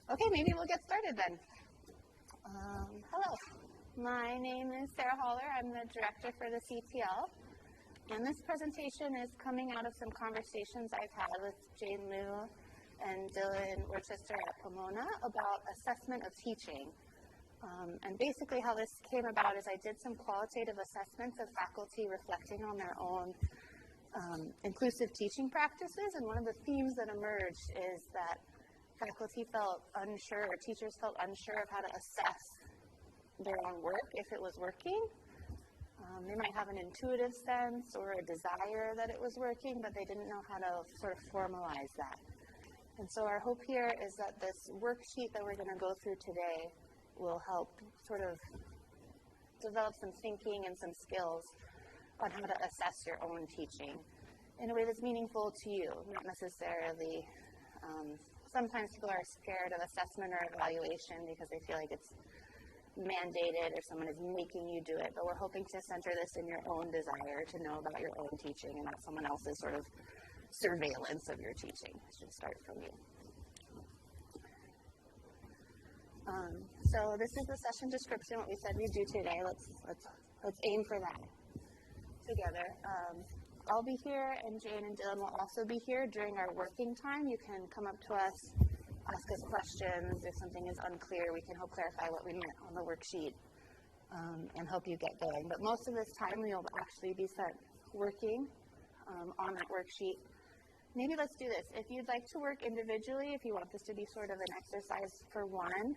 Okay, maybe we'll get started then. Hello, my name is Sara Hollar. I'm the director for the CTL, and this presentation is coming out of some conversations I've had with Jane Liu and Dylan Worcester at Pomona about assessment of teaching. And basically how this came about is I did some qualitative assessments of faculty reflecting on their own inclusive teaching practices, and one of the themes that emerged is that faculty felt unsure, or teachers felt unsure of how to assess their own work if it was working. They might have an intuitive sense or a desire that it was working, but they didn't know how to sort of formalize that. And so our hope here is that this worksheet that we're going to go through today will help sort of develop some thinking and some skills on how to assess your own teaching in a way that's meaningful to you, not necessarily. Sometimes people are scared of assessment or evaluation because they feel like it's mandated or someone is making you do it, but we're hoping to center this in your own desire to know about your own teaching and not someone else's sort of surveillance of your teaching. It should start from you. So this is the session description, what we said we'd do today. Let's aim for that together. I'll be here, and Jane and Dylan will also be here during our working time. You can come up to us, ask us questions. If something is unclear, we can help clarify what we meant on the worksheet and help you get going. But most of this time, we'll actually be spent working on that worksheet. Maybe let's do this. If you'd like to work individually, if you want this to be sort of an exercise for one,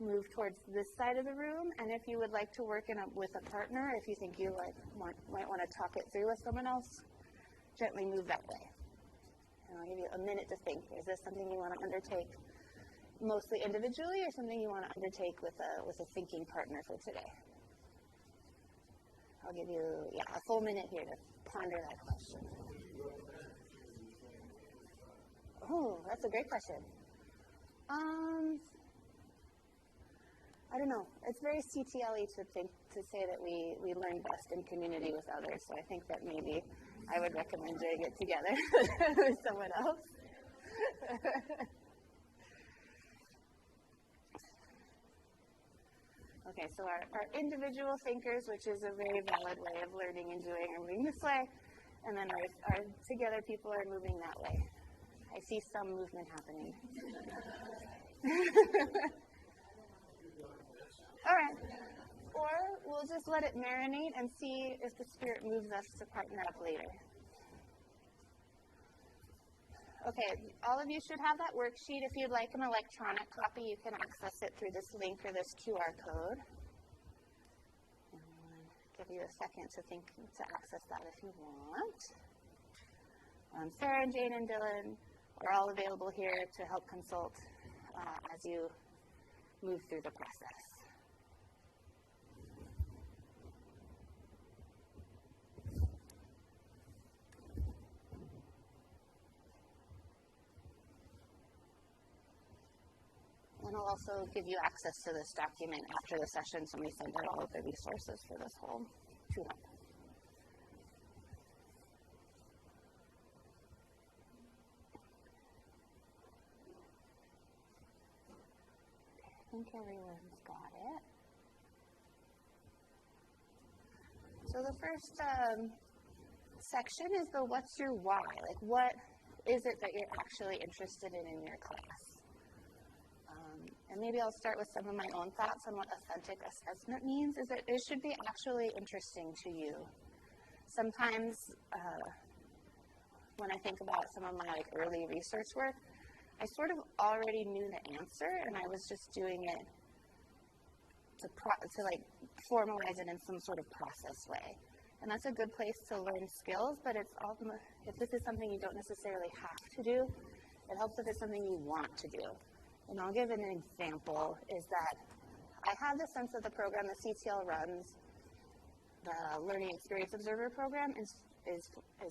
move towards this side of the room, and if you would like to work with a partner, if you think you might want to talk it through with someone else, gently move that way. And I'll give you a minute to think. Is this something you want to undertake mostly individually, or something you want to undertake with a thinking partner for today? I'll give you a full minute here to ponder that question. Oh, that's a great question. I don't know. It's very CTL-y to say that we learn best in community with others. So I think that maybe I would recommend doing it together with someone else. Okay, so our individual thinkers, which is a very valid way of learning and doing, are moving this way, and then our together people are moving that way. I see some movement happening. All right. Or we'll just let it marinate and see if the Spirit moves us to partner up later. Okay, all of you should have that worksheet. If you'd like an electronic copy, you can access it through this link or this QR code. And I'll give you a second to access that if you want. Sara and Jane and Dylan are all available here to help consult as you move through the process. And I'll also give you access to this document after the session, so we send out all of the resources for this whole tune-up. I think everyone's got it. So the first section is the what's your why? Like, what is it that you're actually interested in your class? And maybe I'll start with some of my own thoughts on what authentic assessment means, is that it should be actually interesting to you. Sometimes when I think about some of my early research work, I sort of already knew the answer, and I was just doing it to formalize it in some sort of process way. And that's a good place to learn skills, but if this is something you don't necessarily have to do, it helps if it's something you want to do. And I'll give an example, is that I have the sense that the program that CTL runs, the Learning Experience Observer program, is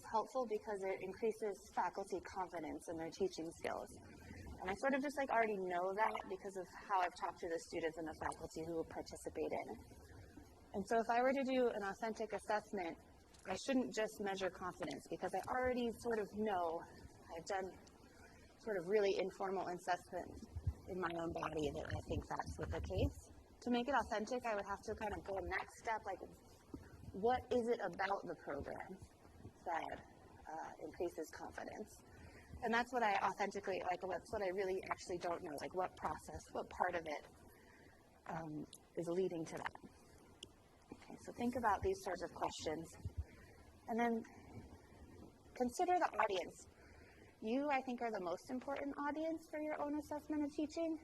helpful because it increases faculty confidence in their teaching skills. And I sort of just already know that because of how I've talked to the students and the faculty who will participate in it. And so if I were to do an authentic assessment, I shouldn't just measure confidence because I already sort of know. I've done sort of really informal in my own body that I think that's the case. To make it authentic, I would have to kind of go next step, like what is it about the program that increases confidence? And that's what I authentically, like that's what I really actually don't know, like what process, what part of it is leading to that. Okay, so think about these sorts of questions. And then consider the audience. You, I think, are the most important audience for your own assessment of teaching.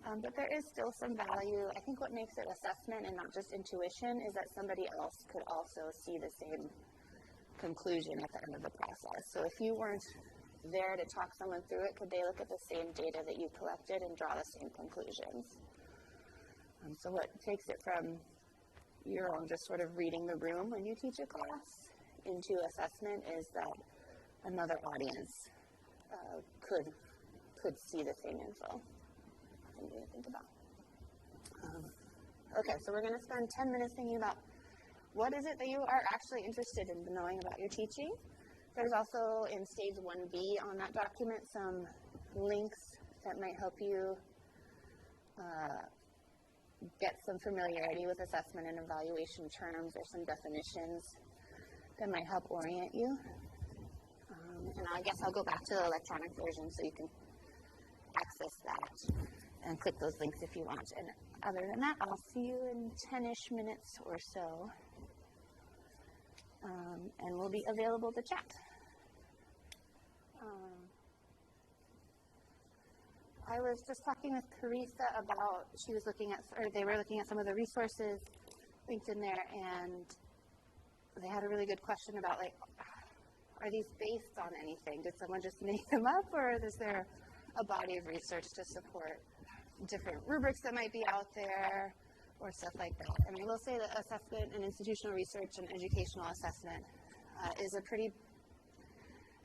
But there is still some value. I think what makes it assessment and not just intuition is that somebody else could also see the same conclusion at the end of the process. So if you weren't there to talk someone through it, could they look at the same data that you collected and draw the same conclusions? So what takes it from your own just sort of reading the room when you teach a class into assessment is that another audience could see the same info. Something to think about. Okay, so we're going to spend 10 minutes thinking about what is it that you are actually interested in knowing about your teaching. There's also in stage 1B on that document some links that might help you get some familiarity with assessment and evaluation terms or some definitions that might help orient you. And I guess I'll go back to the electronic version so you can access that and click those links if you want. And other than that, I'll see you in 10-ish minutes or so. And we'll be available to chat. I was just talking with Teresa about, they were looking at some of the resources linked in there, and they had a really good question about, like, are these based on anything? Did someone just make them up, or is there a body of research to support different rubrics that might be out there or stuff like that? And I will say that assessment and institutional research and educational assessment is a pretty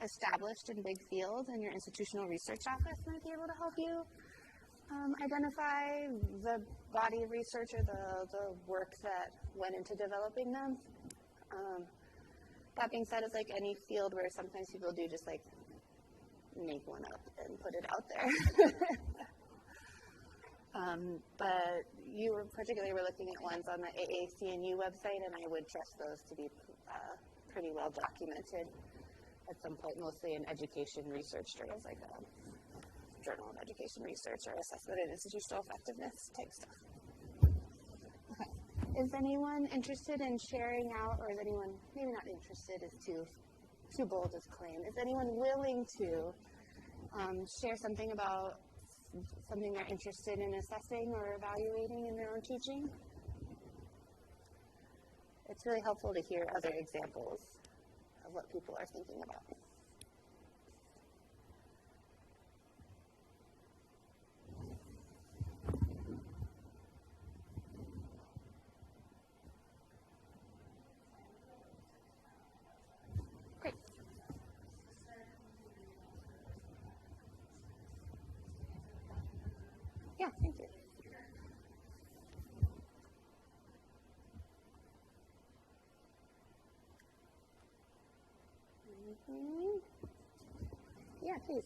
established and big field, and your institutional research office might be able to help you identify the body of research or the work that went into developing them. That being said, it's like any field where sometimes people do just like make one up and put it out there. But you were looking at ones on the AAC&U website, and I would trust those to be pretty well documented at some point, mostly in education research journals like the Journal of Education Research or Assessment and Institutional Effectiveness type stuff. Okay. Is anyone interested in sharing out, or is anyone, maybe not interested is too bold a claim, is anyone willing to share something about something they're interested in assessing or evaluating in their own teaching? It's really helpful to hear other examples of what people are thinking about. Great. Yeah, thank you. Yeah, please.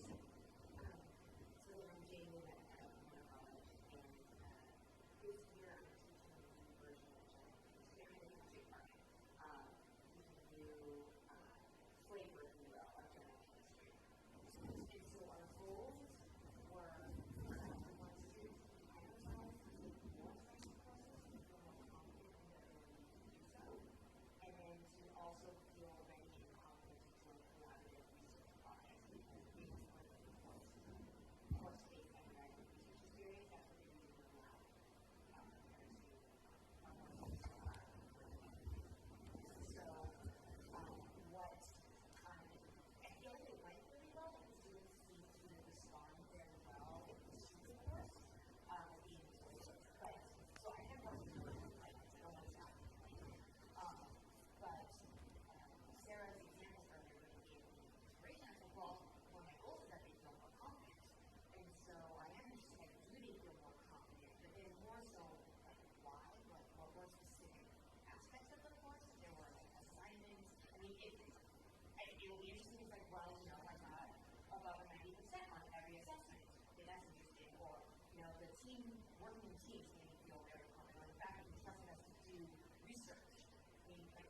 working in teams made me feel very confident. In fact, you trusted us to do research.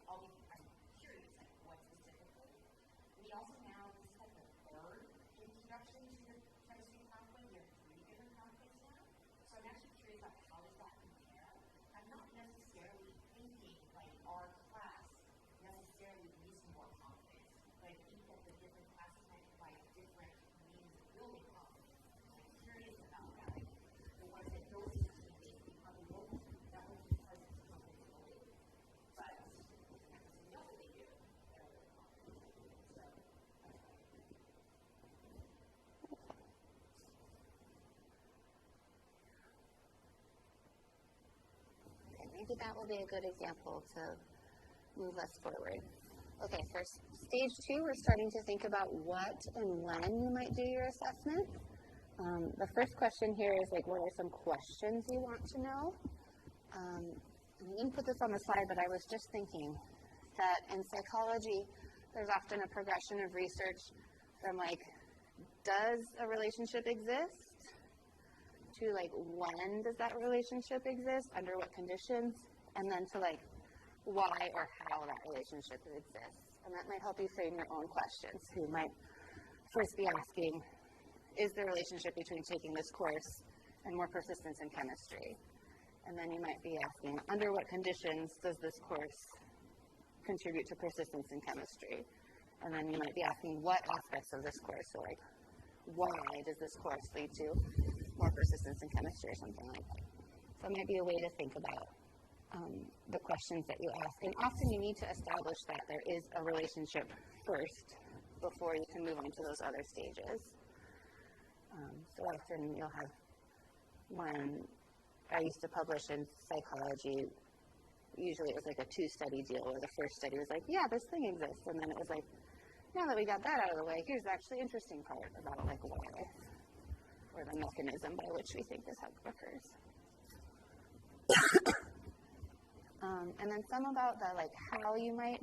I'm curious, like, what specifically. We also now, this is like the third introduction to your chemistry pathway. We have 3 different pathways now. So I'm actually curious about how does that compare. I'm not necessarily thinking like our class necessarily needs more confidence, but I think that the different classes might provide different means of building confidence. I'm curious about that. The ones that don't seem to be probably won't, that won't be present to confidence building. But something else that they do, they're really confident. So maybe that will be a good example to move us forward. Okay, for stage 2, we're starting to think about what and when you might do your assessment. The first question here is like, what are some questions you want to know? I didn't put this on the slide, but I was just thinking that in psychology, there's often a progression of research from like, does a relationship exist? To like, when does that relationship exist? Under what conditions? And then to like, why or how that relationship exists. And that might help you frame your own questions. You might first be asking, is there a relationship between taking this course and more persistence in chemistry? And then you might be asking, under what conditions does this course contribute to persistence in chemistry? And then you might be asking, what aspects of this course, so like, why does this course lead to more persistence in chemistry or something like that? So it might be a way to think about the questions that you ask. And often you need to establish that there is a relationship first before you can move on to those other stages. So often you'll have, when I used to publish in psychology, usually it was like a 2-study deal where the first study was like, yeah, this thing exists. And then it was like, now that we got that out of the way, here's the actually interesting part about like why, or the mechanism by which we think this occurs. And then some about the like how you might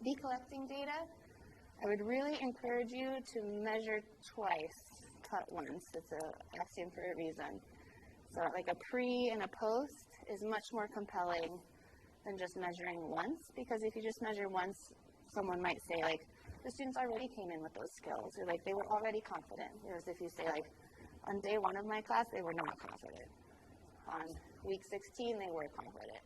be collecting data. I would really encourage you to measure twice, cut once. It's an axiom for a reason. So like a pre and a post is much more compelling than just measuring once, because if you just measure once, someone might say like, the students already came in with those skills, or like they were already confident. Whereas if you say like, on day 1 of my class, they were not confident. On week 16, they were confident.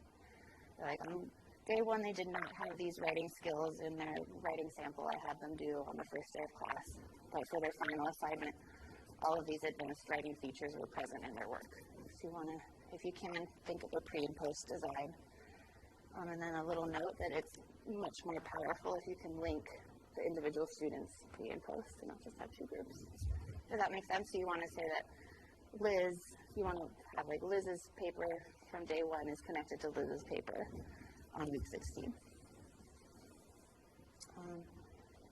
Like on day 1, they did not have these writing skills in their writing sample I had them do on the first day of class. But for their final assignment, all of these advanced writing features were present in their work. So you want to, if you can, think of a pre and post design. And then a little note that it's much more powerful if you can link the individual students pre and post and not just have 2 groups. Does that make sense? So you want to say that Liz, you want to have like Liz's paper from day 1 is connected to Liz's paper on week 16.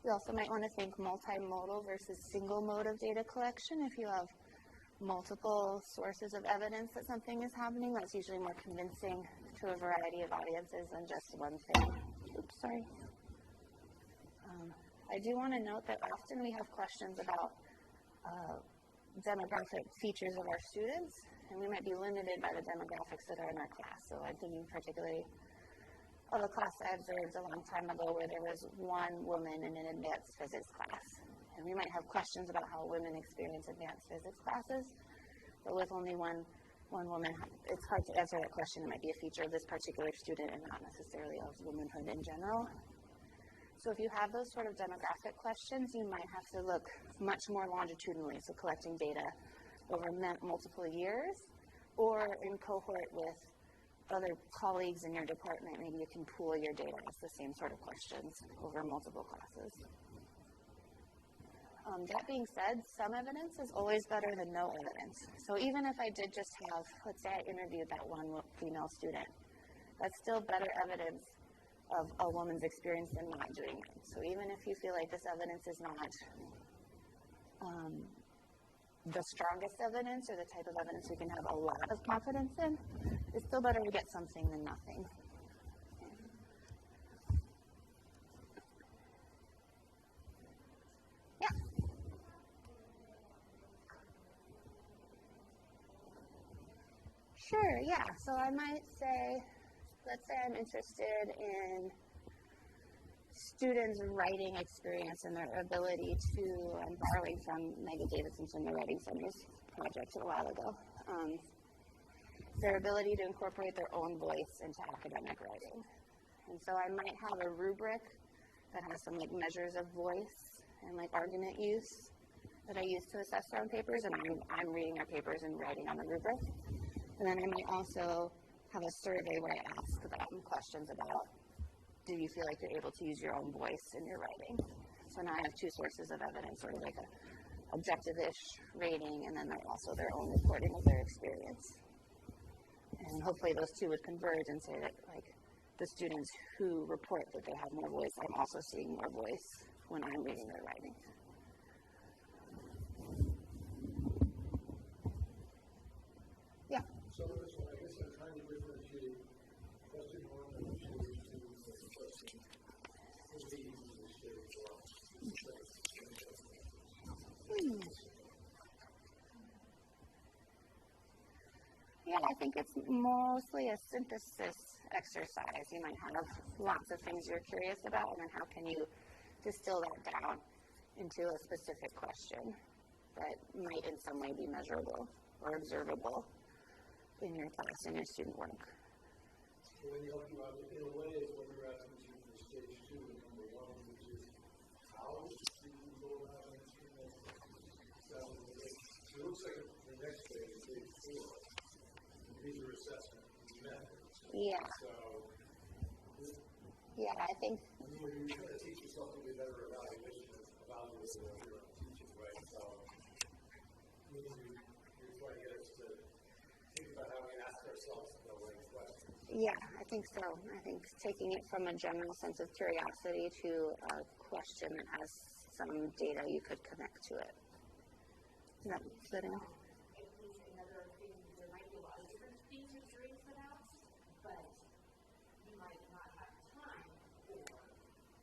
You also might want to think multimodal versus single mode of data collection. If you have multiple sources of evidence that something is happening, that's usually more convincing to a variety of audiences than just one thing. Oops, sorry. I do want to note that often we have questions about demographic features of our students, and we might be limited by the demographics that are in our class. So I'm thinking particularly of a class I observed a long time ago where there was 1 woman in an advanced physics class. And we might have questions about how women experience advanced physics classes, but with only one woman, it's hard to answer that question. It might be a feature of this particular student and not necessarily of womanhood in general. So if you have those sort of demographic questions, you might have to look much more longitudinally, so collecting data over multiple years, or in cohort with other colleagues in your department. Maybe you can pool your data as the same sort of questions over multiple classes. That being said, some evidence is always better than no evidence. So even if I did just have, let's say I interviewed that 1 female student, that's still better evidence of a woman's experience than not doing it. So even if you feel like this evidence is not the strongest evidence or the type of evidence we can have a lot of confidence in, it's still better to get something than nothing. Yeah. Sure, yeah. So I might say, let's say I'm interested in students' writing experience and their ability to, I'm borrowing from Megan Davidson's from the Writing Center's project a while ago, their ability to incorporate their own voice into academic writing. And so I might have a rubric that has some like measures of voice and like argument use that I use to assess their own papers, and I'm reading their papers and writing on the rubric. And then I might also have a survey where I ask them questions about, do you feel like you're able to use your own voice in your writing? So now I have two sources of evidence, sort of like a objective-ish rating, and then also their own reporting of their experience. And hopefully those two would converge and say that like the students who report that they have more voice, I'm also seeing more voice when I'm reading their writing. Yeah. So I guess I'm trying to differentiate question one and question two from question three to stage one. Yeah, I think it's mostly a synthesis exercise. You might have lots of things you're curious about, and then how can you distill that down into a specific question that might in some way be measurable or observable in your class and your student work. So when you help you out, in a way, is what you're asking you for stage two and number one, which is how do you go about answering that question? So it looks like the next phase is stage four. These are assessment methods. Yeah. So yeah, I think you're trying to teach yourself to be a better evaluator of your own teaching, right? So you're trying to get us to think about how we ask ourselves the right questions. Yeah, I think so. I think taking it from a general sense of curiosity to a question that has some data you could connect to it. Is that good enough? Another thing, there might be a lot of different things you're curious about, but you might not have time or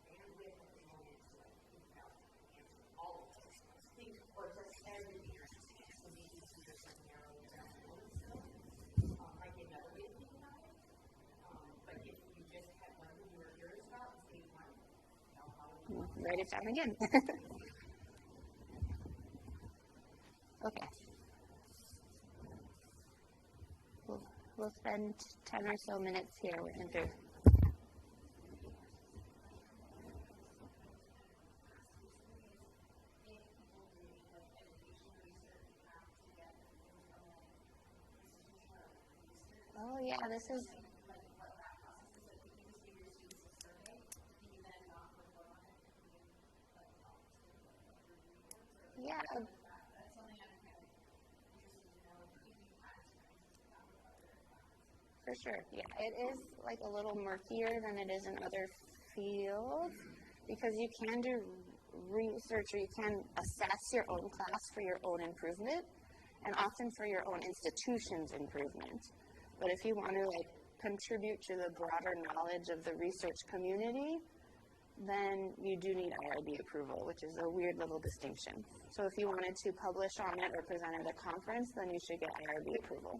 bandwidth at the moment to like think about answering all of those things, or just every parent. So maybe there's some narrow down stuff. Might be another way to think about it. But if you just had one thing you were curious about, stage one, that'll probably Write it down again. Okay. We'll spend 10 or so minutes here working through. Oh yeah, this is. Yeah. For sure, yeah. It is like a little murkier than it is in other fields because you can do research or you can assess your own class for your own improvement and often for your own institution's improvement. But if you want to like contribute to the broader knowledge of the research community, then you do need IRB approval, which is a weird little distinction. So if you wanted to publish on it or present at a conference, then you should get IRB approval.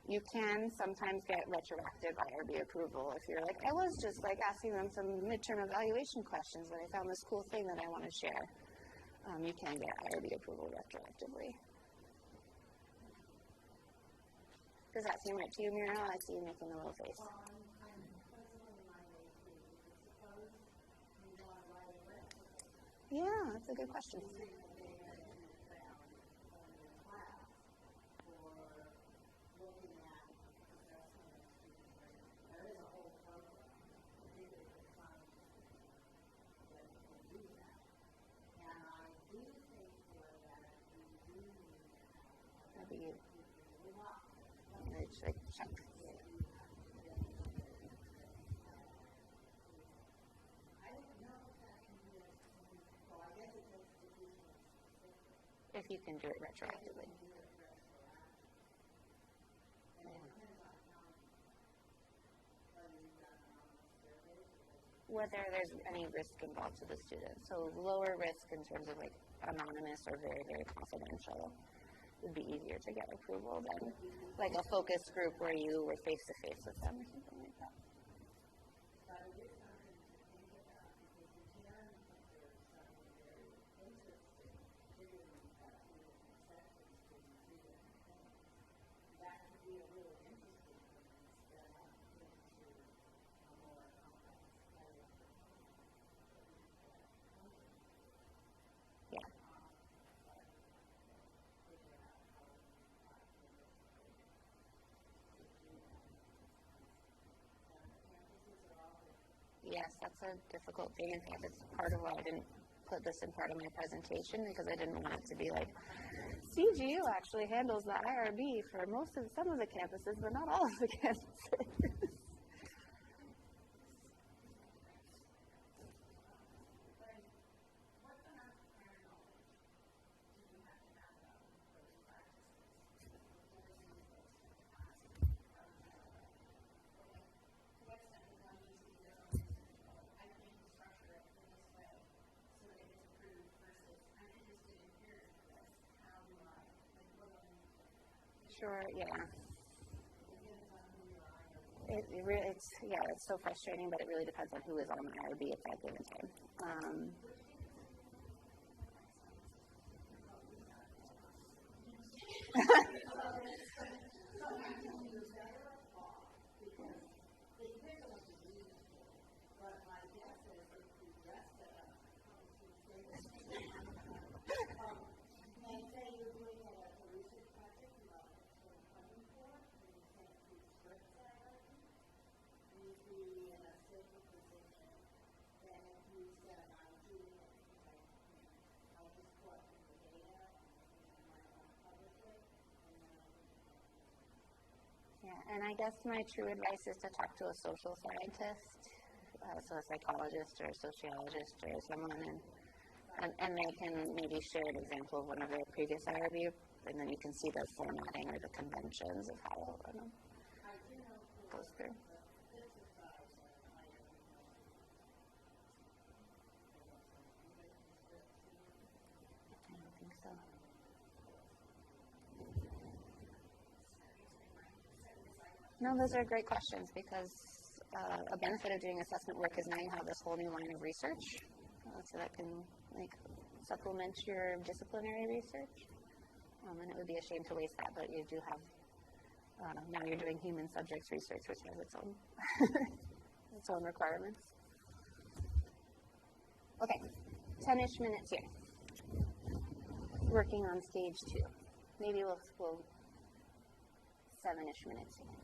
You can sometimes get retroactive IRB approval if you're like, I was just like asking them some midterm evaluation questions, but I found this cool thing that I want to share. You can get IRB approval retroactively. Does that seem right to you, Muriel? I see you making a little face. Yeah, that's a good question. Maybe you should check. If you can do it retroactively. Whether there's any risk involved to the student. So lower risk in terms of like anonymous or very, very confidential. would be easier to get approval than like a focus group where you were face to face with them or something like that. Yes, that's a difficult thing. In fact, it's part of why I didn't put this in part of my presentation, because I didn't want it to be like, CGU actually handles the IRB for some of the campuses, but not all of the campuses. Sure, yeah. It's so frustrating, but it really depends on who is on the IRB at that given time. And I guess my true advice is to talk to a social scientist, so a psychologist or a sociologist or someone, and they can maybe share an example of one of their previous IRB, and then you can see the formatting or the conventions of how it goes through. I don't think so. No, those are great questions, because a benefit of doing assessment work is now you have this whole new line of research, so that can supplement your disciplinary research. And it would be a shame to waste that, but you do have, now you're doing human subjects research, which has its own, its own requirements. Okay, 10-ish minutes here. Working on stage 2. Maybe we'll 7-ish minutes here.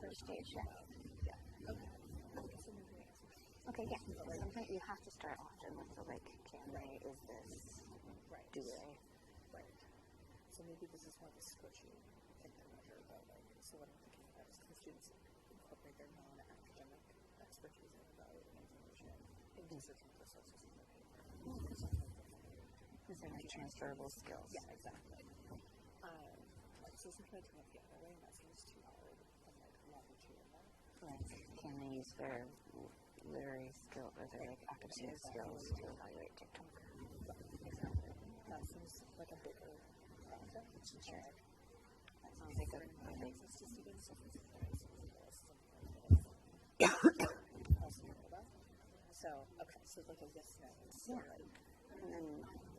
First stage, yeah. Okay, yeah. Sometimes you have to start often with the can they, is this, do they? Right. So maybe this is more of a squishy thing to measure, but so what I'm thinking about is can students incorporate their non-academic expertise in evaluating information into searching for sources in the paper? These are like transferable skills. Yeah, exactly. So sometimes I come up the other way, and that seems too hard. I'm like level 2 in that. Right. Can they use their literary skill or their like academic skills to evaluate TikTok? Exactly. That seems like a bigger project. Sure. That sounds like a big. Access to students, so for example, also know about. So, okay, so like a yes, no. So Yeah. like, And then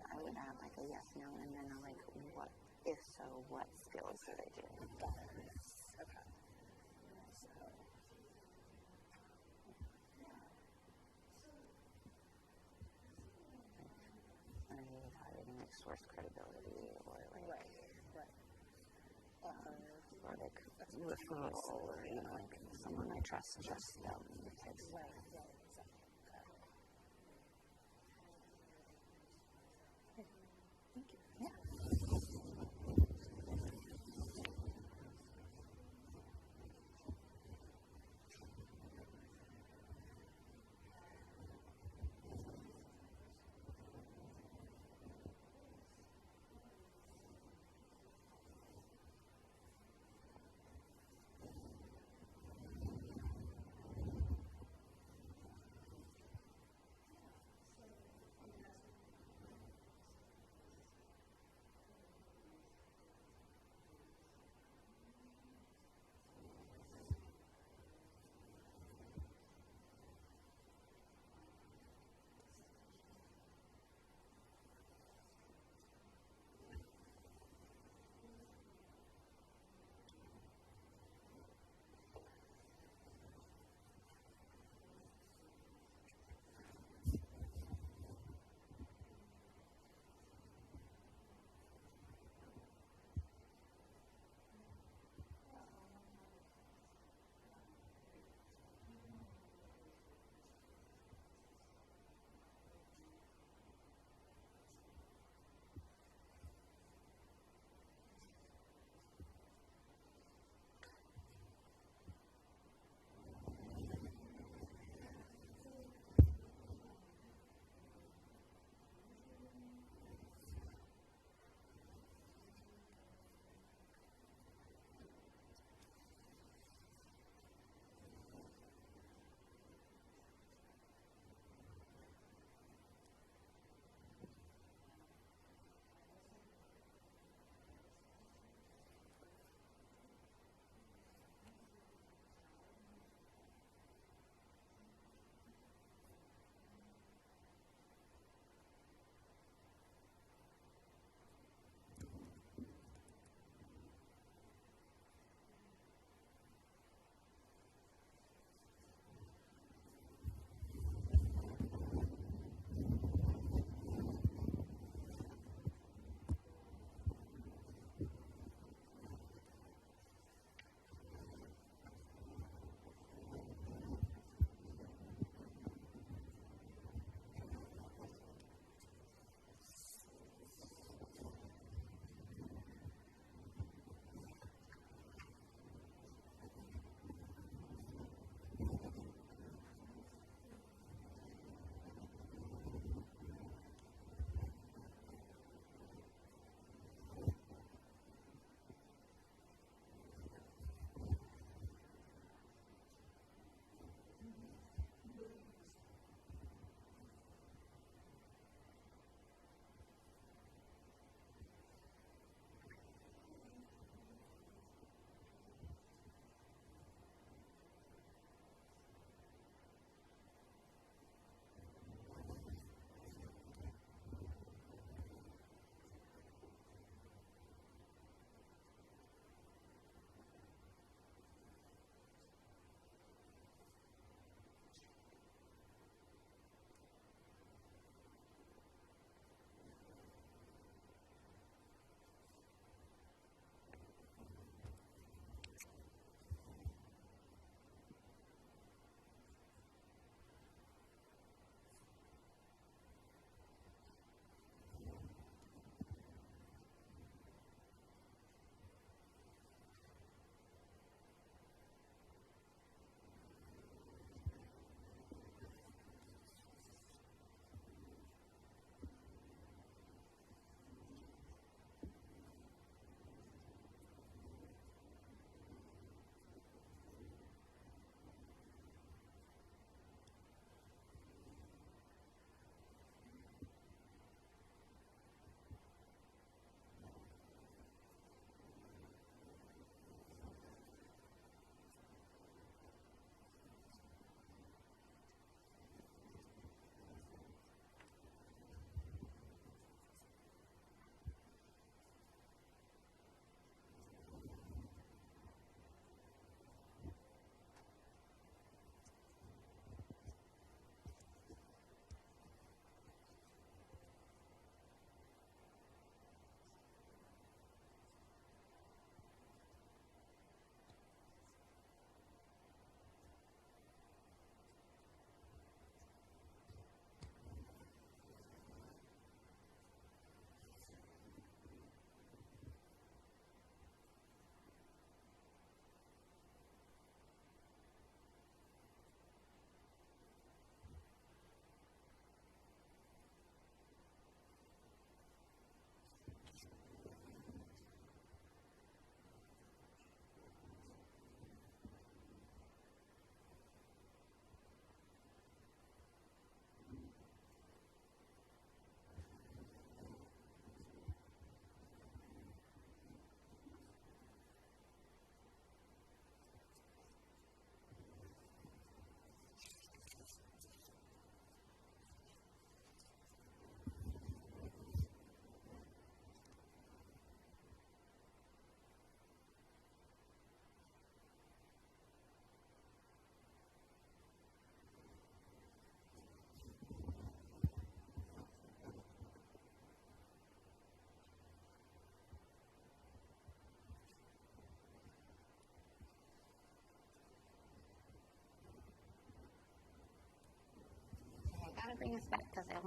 I would add like a yes, no, and then a like what, if so, what skills do they do? got it. Yes. Okay. So, Are you evaluating like source credibility or like right. or like referral or like someone I trust them types. Right, exactly. Okay. Thank you. Yeah.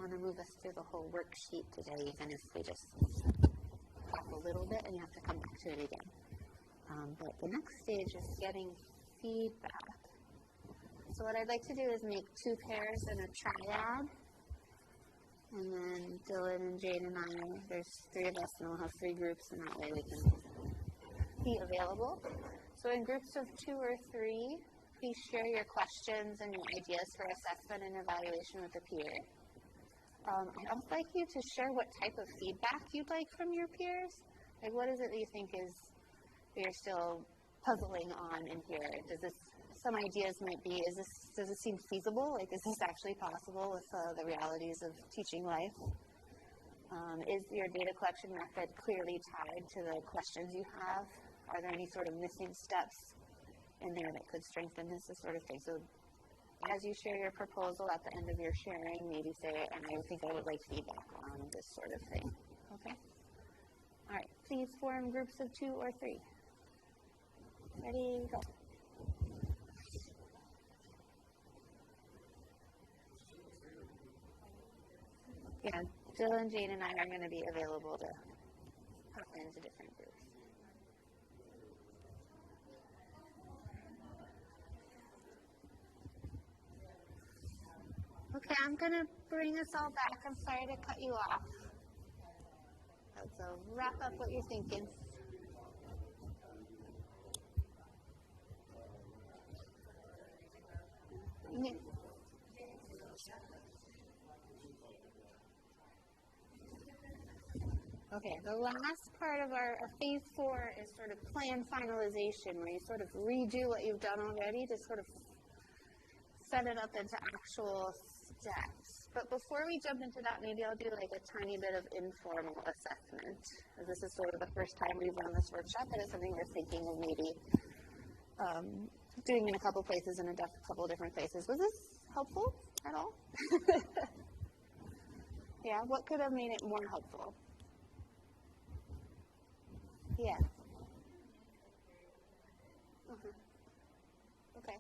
want to move us through the whole worksheet today, even if we just talk a little bit and you have to come back to it again. But the next stage is getting feedback. So what I'd like to do is make 2 pairs and a triad. And then Dylan and Jane and I, there's 3 of us, and we'll have 3 groups, and that way we can be available. So in groups of 2 or 3, please share your questions and your ideas for assessment and evaluation with the peer. I'd also like you to share what type of feedback you'd like from your peers. Like, what is it that you think you're still puzzling on in here? Some ideas might be, does it seem feasible? Like, is this actually possible with the realities of teaching life? Is your data collection method clearly tied to the questions you have? Are there any sort of missing steps in there that could strengthen this sort of thing? So as you share your proposal at the end of your sharing, maybe say, and I think I would like feedback on this sort of thing. Okay? All right. Please form groups of 2 or 3. Ready, go. Yeah, Dylan, Jane, and I are going to be available to pop into different groups. Okay, I'm going to bring us all back. I'm sorry to cut you off. So wrap up what you're thinking. Yeah. Okay, the last part of our phase 4 is sort of plan finalization, where you sort of redo what you've done already to sort of set it up into actual steps. But before we jump into that, maybe I'll do like a tiny bit of informal assessment. This is sort of the first time we've run this workshop, and it's something we're thinking of maybe doing in a couple places in a couple different places. Was this helpful at all? Yeah, what could have made it more helpful? Yeah. Okay.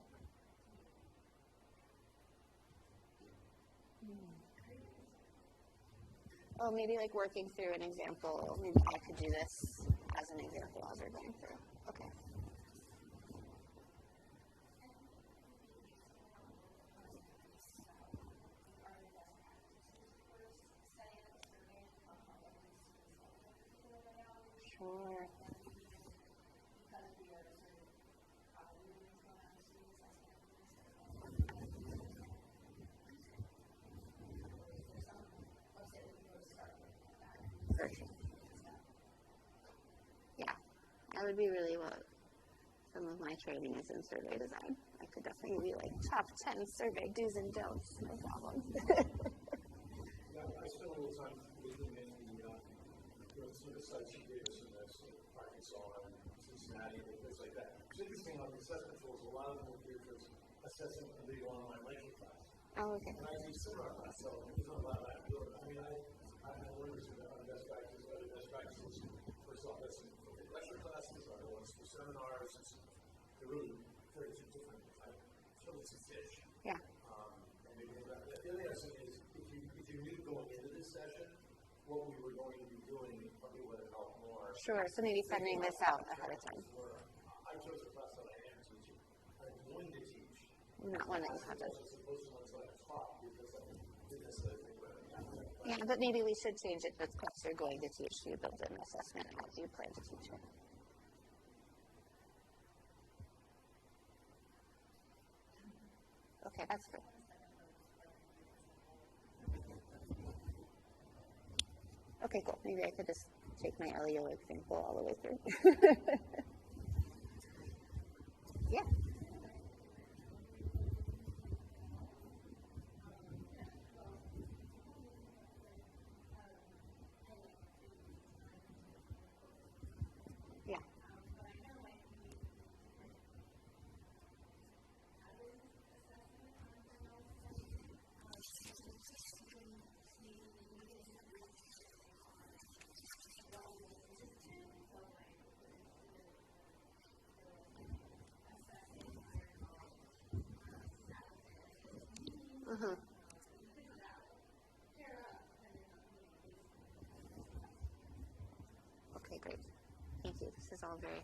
Oh, maybe like working through an example. Maybe I could do this as an example as we're going through. Okay. Sure. Perfect. Yeah, that would be really what some of my training is in survey design. I could definitely be like top 10 survey do's and don'ts, no problem. Yeah, I spent a little time looking at some of the sites you gave us, and that's Arkansas and Cincinnati and things like that. It's interesting on the assessment tools, a lot of them are geared towards assessing a big online lecture class. Oh, okay. And I teach similar class, so there's not a lot I can do. I mean, I learned on best practices, other best practices. First off, that's for lecture classes, other ones for seminars. They're really very different. It's a fish. Yeah. And the other thing is, if you knew going into this session what we were going to be doing, it probably would have helped more. Sure, so maybe sending this out ahead of time. I chose a class that I am teaching. I'm going to teach. Not one that you have to. As opposed to ones that I've taught, because I didn't necessarily think about it. Yeah, but maybe we should change it to the class you're going to teach. You build an assessment as you plan to teach it. Okay, that's good. Okay, cool. Maybe I could just take my LEO example all the way through. Yeah. Yeah. all very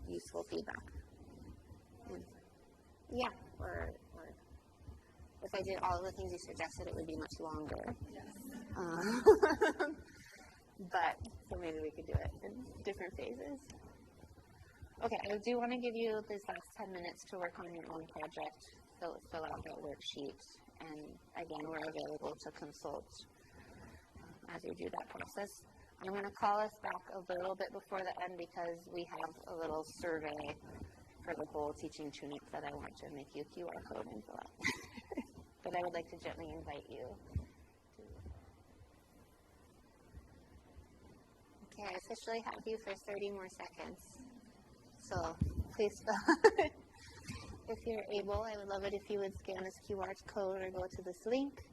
useful feedback. Yeah, or if I did all of the things you suggested, it would be much longer. But so maybe we could do it in different phases. Okay, I do want to give you these last 10 minutes to work on your own project, fill out that worksheet, and again, we're available to consult as you do that process. I'm going to call us back a little bit before the end because we have a little survey for the whole teaching tunic that I want to make you QR code and fill out. But I would like to gently invite you. Okay, I officially have you for 30 more seconds. So please fill if you're able, I would love it if you would scan this QR code or go to this link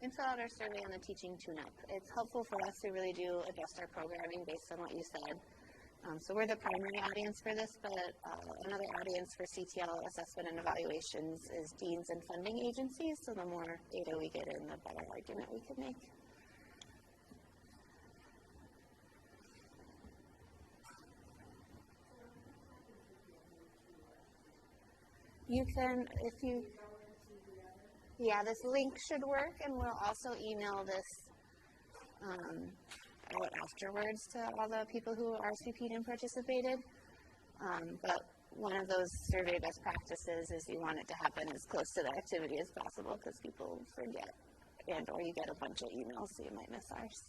and fill out our survey on the teaching tune-up. It's helpful for us to really do adjust our programming based on what you said. So we're the primary audience for this, but another audience for CTL assessment and evaluations is deans and funding agencies. So the more data we get in, the better argument we can make. You can, this link should work, and we'll also email this out afterwards to all the people who RSVP'd and participated. But one of those survey best practices is you want it to happen as close to the activity as possible because people forget, and or you get a bunch of emails, so you might miss ours.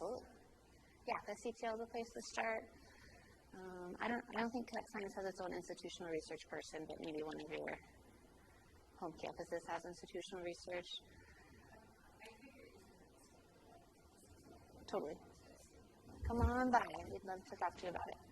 Totally. Yeah, the CTL is a place to start. I don't think Tech Science has its own institutional research person, but maybe one of your home campuses has institutional research. Totally. Come on by. We'd love to talk to you about it.